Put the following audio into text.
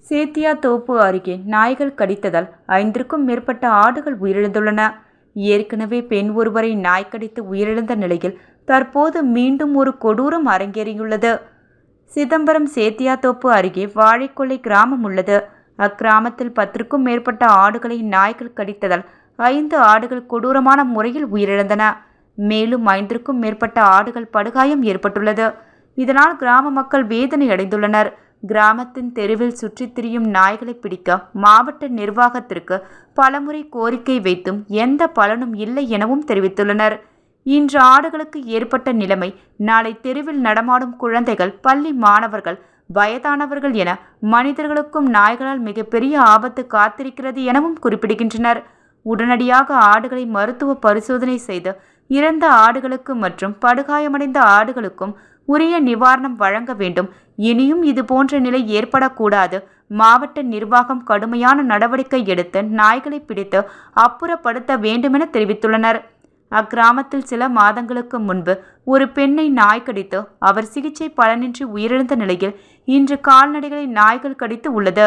சேத்தியாத்தோப்பு அருகே நாய்கள் கடித்ததால் 5க்கும் மேற்பட்ட ஆடுகள் உயிரிழந்துள்ளன. ஏற்கனவே பெண் ஒருவரை நாய் கடித்து உயிரிழந்த நிலையில் தற்போது மீண்டும் ஒரு கொடூரம் அரங்கேறியுள்ளது. சிதம்பரம் சேத்தியாத்தோப்பு அருகே வாழைக்கொல்லை கிராமம் உள்ளது. அக்கிராமத்தில் 10க்கும் மேற்பட்ட ஆடுகளை நாய்கள் கடித்ததால் 5 ஆடுகள் கொடூரமான முறையில் உயிரிழந்தன. மேலும் 5க்கும் மேற்பட்ட ஆடுகள் படுகாயம் ஏற்பட்டுள்ளது. இதனால் கிராம மக்கள் வேதனை அடைந்துள்ளனர். கிராமத்தின் தெருவில் சுற்றித் திரியும் நாய்களை பிடிக்க மாவட்ட நிர்வாகத்திற்கு பலமுறை கோரிக்கை வைத்தும் எந்த பலனும் இல்லை எனவும் தெரிவித்துள்ளனர். இன்று ஆடுகளுக்கு ஏற்பட்ட நிலைமை நாளை தெருவில் நடமாடும் குழந்தைகள், பள்ளி மாணவர்கள், வயதானவர்கள் என மனிதர்களுக்கும் நாய்களால் மிகப்பெரிய ஆபத்து காத்திருக்கிறது எனவும் குறிப்பிடுகின்றனர். உடனடியாக ஆடுகளை மருத்துவ பரிசோதனை செய்து இறந்த ஆடுகளுக்கு மற்றும் படுகாயமடைந்த ஆடுகளுக்கும் உரிய நிவாரணம் வழங்க வேண்டும். இனியும் இதுபோன்ற நிலை ஏற்படக்கூடாது. மாவட்ட நிர்வாகம் கடுமையான நடவடிக்கை எடுத்து நாய்களை பிடித்து அப்புறப்படுத்த வேண்டுமென தெரிவித்துள்ளனர். அக்கிராமத்தில் சில மாதங்களுக்கு முன்பு ஒரு பெண்ணை நாய் கடித்து அவர் சிகிச்சை பலனின்றி உயிரிழந்த நிலையில் இன்று கால்நடைகளை நாய்கள் கடித்து உள்ளது.